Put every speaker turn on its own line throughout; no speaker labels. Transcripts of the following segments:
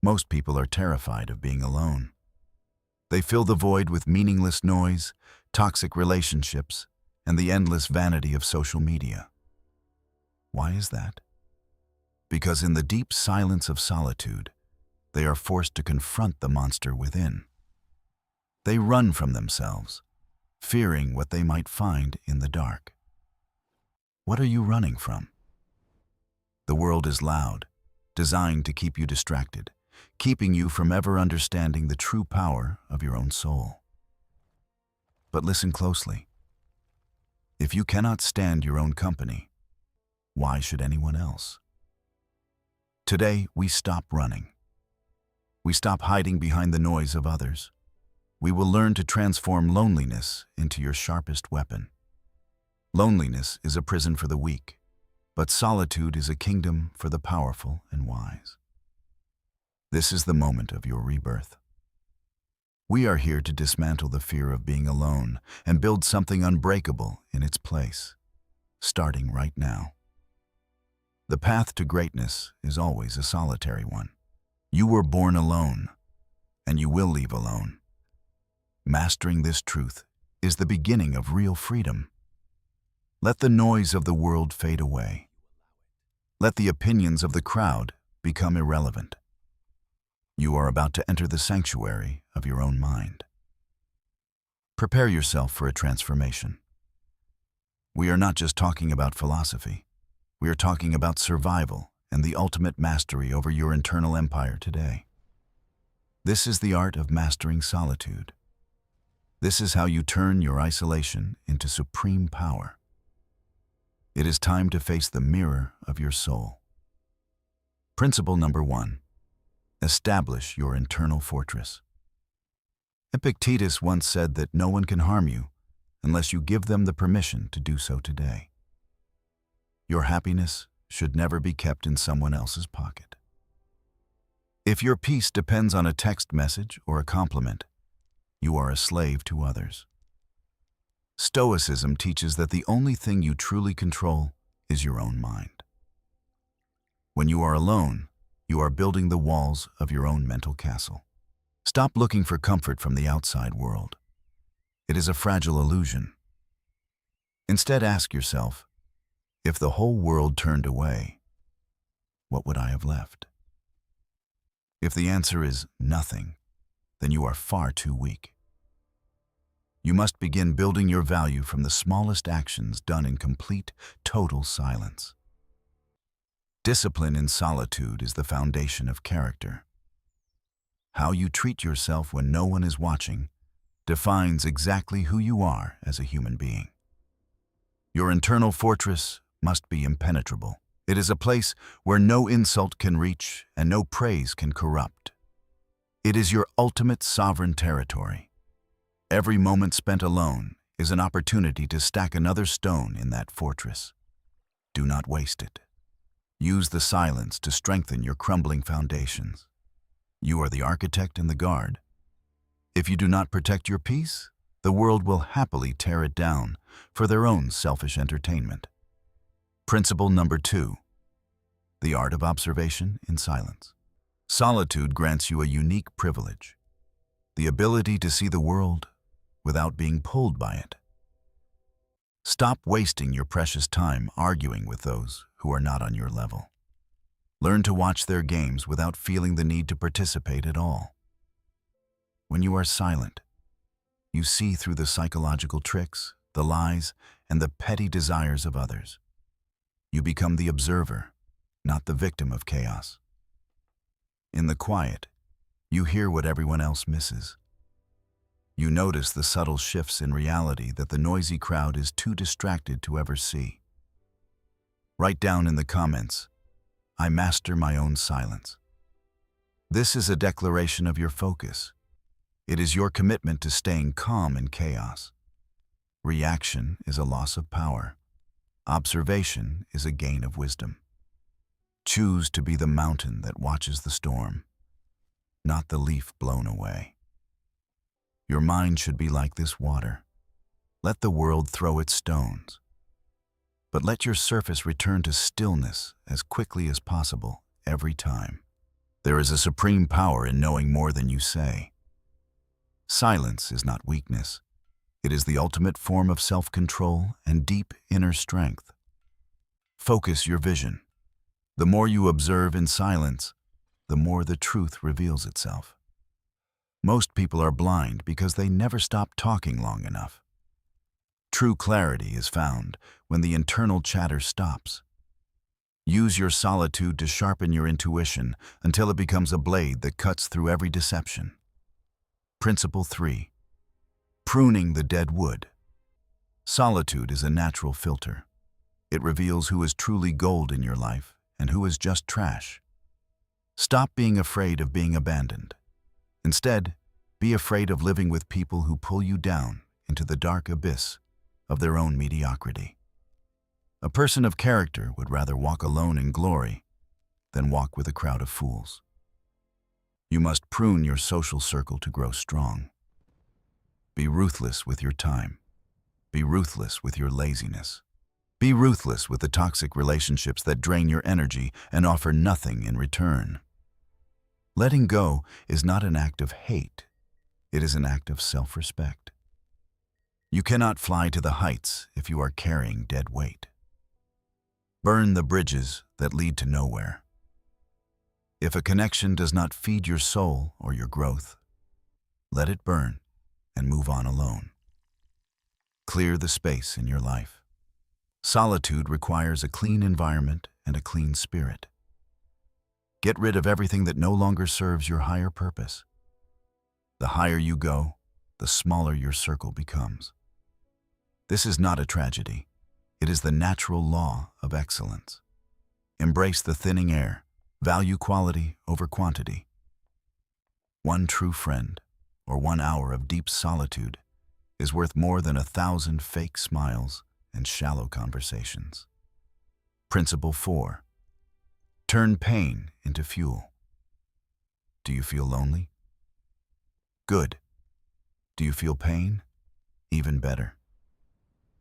Most people are terrified of being alone. They fill the void with meaningless noise, toxic relationships, and the endless vanity of social media. Why is that? Because in the deep silence of solitude, they are forced to confront the monster within. They run from themselves, fearing what they might find in the dark. What are you running from? The world is loud, designed to keep you distracted, keeping you from ever understanding the true power of your own soul. But listen closely. If you cannot stand your own company, why should anyone else? Today, we stop running. We stop hiding behind the noise of others. We will learn to transform loneliness into your sharpest weapon. Loneliness is a prison for the weak, but solitude is a kingdom for the powerful and wise. This is the moment of your rebirth. We are here to dismantle the fear of being alone and build something unbreakable in its place, starting right now. The path to greatness is always a solitary one. You were born alone, and you will leave alone. Mastering this truth is the beginning of real freedom. Let the noise of the world fade away. Let the opinions of the crowd become irrelevant. You are about to enter the sanctuary of your own mind. Prepare yourself for a transformation. We are not just talking about philosophy. We are talking about survival and the ultimate mastery over your internal empire today. This is the art of mastering solitude. This is how you turn your isolation into supreme power. It is time to face the mirror of your soul. Principle number 1. Establish your internal fortress. Epictetus once said that no one can harm you unless you give them the permission to do so today. Your happiness should never be kept in someone else's pocket. If your peace depends on a text message or a compliment, you are a slave to others. Stoicism teaches that the only thing you truly control is your own mind. When you are alone, you are building the walls of your own mental castle. Stop looking for comfort from the outside world. It is a fragile illusion. Instead, ask yourself, if the whole world turned away, what would I have left? If the answer is nothing, then you are far too weak. You must begin building your value from the smallest actions done in complete, total silence. Discipline in solitude is the foundation of character. How you treat yourself when no one is watching defines exactly who you are as a human being. Your internal fortress must be impenetrable. It is a place where no insult can reach and no praise can corrupt. It is your ultimate sovereign territory. Every moment spent alone is an opportunity to stack another stone in that fortress. Do not waste it. Use the silence to strengthen your crumbling foundations. You are the architect and the guard. If you do not protect your peace, the world will happily tear it down for their own selfish entertainment. Principle number 2. The art of observation in silence. Solitude grants you a unique privilege, the ability to see the world without being pulled by it. Stop wasting your precious time arguing with those who are not on your level. Learn to watch their games without feeling the need to participate at all. When you are silent, you see through the psychological tricks, the lies, and the petty desires of others. You become the observer, not the victim of chaos. In the quiet, you hear what everyone else misses. You notice the subtle shifts in reality that the noisy crowd is too distracted to ever see. Write down in the comments, "I master my own silence." This is a declaration of your focus. It is your commitment to staying calm in chaos. Reaction is a loss of power. Observation is a gain of wisdom. Choose to be the mountain that watches the storm, not the leaf blown away. Your mind should be like this water. Let the world throw its stones, but let your surface return to stillness as quickly as possible every time. There is a supreme power in knowing more than you say. Silence is not weakness. It is the ultimate form of self-control and deep inner strength. Focus your vision. The more you observe in silence, the more the truth reveals itself. Most people are blind because they never stop talking long enough. True clarity is found when the internal chatter stops. Use your solitude to sharpen your intuition until it becomes a blade that cuts through every deception. Principle 3. Pruning the dead wood. Solitude is a natural filter. It reveals who is truly gold in your life and who is just trash. Stop being afraid of being abandoned. Instead, be afraid of living with people who pull you down into the dark abyss of their own mediocrity. A person of character would rather walk alone in glory than walk with a crowd of fools. You must prune your social circle to grow strong. Be ruthless with your time. Be ruthless with your laziness. Be ruthless with the toxic relationships that drain your energy and offer nothing in return. Letting go is not an act of hate. It is an act of self-respect. You cannot fly to the heights if you are carrying dead weight. Burn the bridges that lead to nowhere. If a connection does not feed your soul or your growth, let it burn and move on alone. Clear the space in your life. Solitude requires a clean environment and a clean spirit. Get rid of everything that no longer serves your higher purpose. The higher you go, the smaller your circle becomes. This is not a tragedy. It is the natural law of excellence. Embrace the thinning air. Value quality over quantity. One true friend, or 1 hour of deep solitude, is worth more than 1,000 fake smiles and shallow conversations. Principle 4. Turn pain into fuel. Do you feel lonely? Good. Do you feel pain? Even better.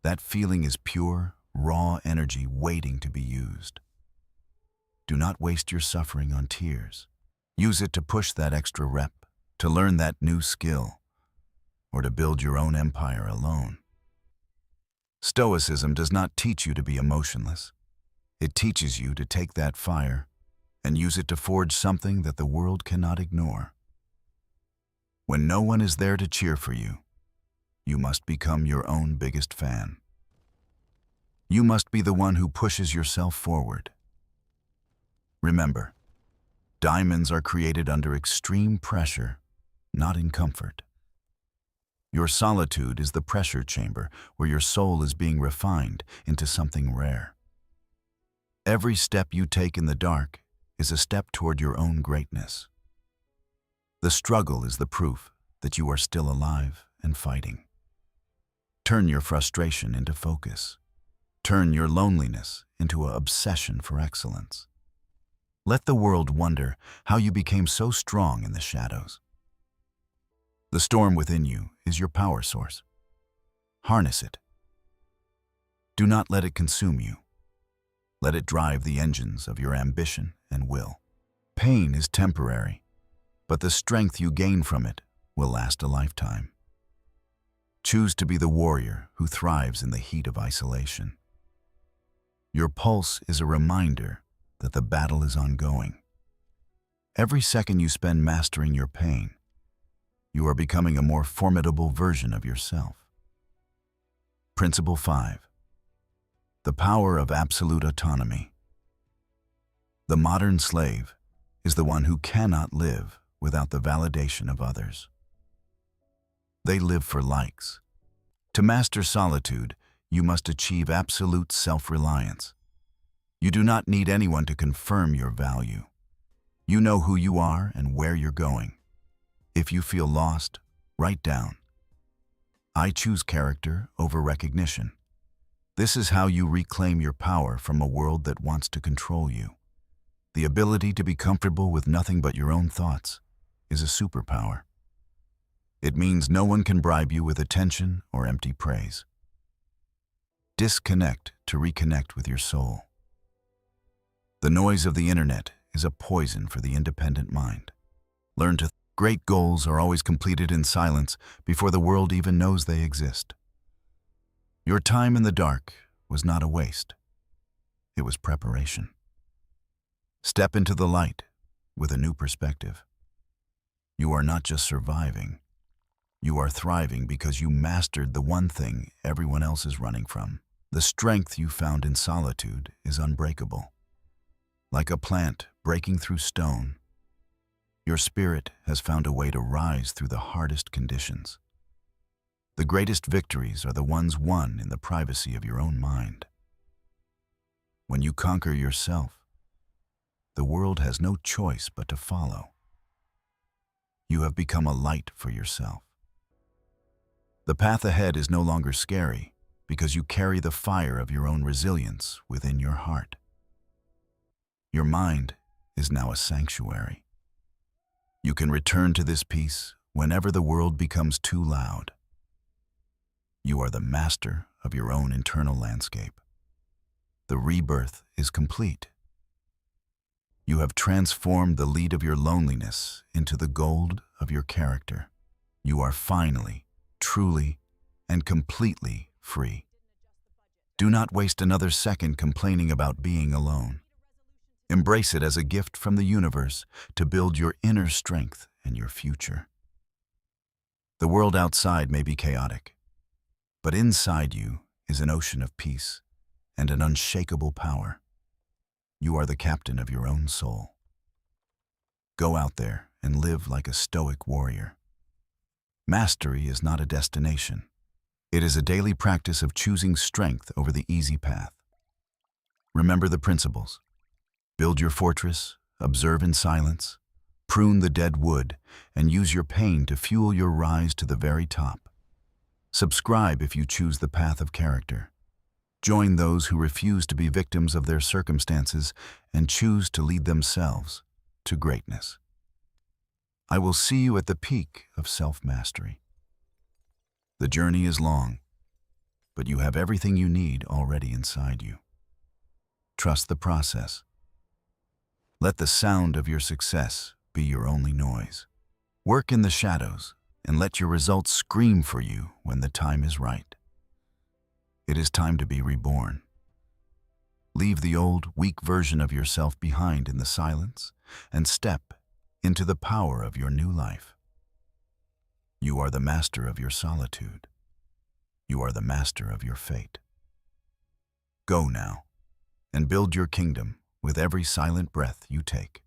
That feeling is pure, raw energy waiting to be used. Do not waste your suffering on tears. Use it to push that extra rep, to learn that new skill, or to build your own empire alone. Stoicism does not teach you to be emotionless. It teaches you to take that fire and use it to forge something that the world cannot ignore. When no one is there to cheer for you, you must become your own biggest fan. You must be the one who pushes yourself forward. Remember, diamonds are created under extreme pressure, not in comfort. Your solitude is the pressure chamber where your soul is being refined into something rare. Every step you take in the dark is a step toward your own greatness. The struggle is the proof that you are still alive and fighting. Turn your frustration into focus. Turn your loneliness into an obsession for excellence. Let the world wonder how you became so strong in the shadows. The storm within you is your power source. Harness it. Do not let it consume you. Let it drive the engines of your ambition and will. Pain is temporary, but the strength you gain from it will last a lifetime. Choose to be the warrior who thrives in the heat of isolation. Your pulse is a reminder that the battle is ongoing. Every second you spend mastering your pain, you are becoming a more formidable version of yourself. Principle 5. The power of absolute autonomy. The modern slave is the one who cannot live without the validation of others. They live for likes. To master solitude, you must achieve absolute self-reliance. You do not need anyone to confirm your value. You know who you are and where you're going. If you feel lost, write down, I choose character over recognition. This is how you reclaim your power from a world that wants to control you. The ability to be comfortable with nothing but your own thoughts is a superpower. It means no one can bribe you with attention or empty praise. Disconnect to reconnect with your soul. The noise of the internet is a poison for the independent mind. Learn to great goals are always completed in silence before the world even knows they exist. Your time in the dark was not a waste. It was preparation. Step into the light with a new perspective. You are not just surviving. You are thriving because you mastered the one thing everyone else is running from. The strength you found in solitude is unbreakable. Like a plant breaking through stone, your spirit has found a way to rise through the hardest conditions. The greatest victories are the ones won in the privacy of your own mind. When you conquer yourself, the world has no choice but to follow. You have become a light for yourself. The path ahead is no longer scary because you carry the fire of your own resilience within your heart. Your mind is now a sanctuary. You can return to this peace whenever the world becomes too loud. You are the master of your own internal landscape. The rebirth is complete. You have transformed the lead of your loneliness into the gold of your character. You are finally, truly, and completely free. Do not waste another second complaining about being alone. Embrace it as a gift from the universe to build your inner strength and your future. The world outside may be chaotic, but inside you is an ocean of peace and an unshakable power. You are the captain of your own soul. Go out there and live like a stoic warrior. Mastery is not a destination. It is a daily practice of choosing strength over the easy path. Remember the principles. Build your fortress, observe in silence, prune the dead wood, and use your pain to fuel your rise to the very top. Subscribe if you choose the path of character. Join those who refuse to be victims of their circumstances and choose to lead themselves to greatness. I will see you at the peak of self-mastery. The journey is long, but you have everything you need already inside you. Trust the process. Let the sound of your success be your only noise. Work in the shadows and let your results scream for you when the time is right. It is time to be reborn. Leave the old, weak version of yourself behind in the silence and step into the power of your new life. You are the master of your solitude. You are the master of your fate. Go now and build your kingdom with every silent breath you take.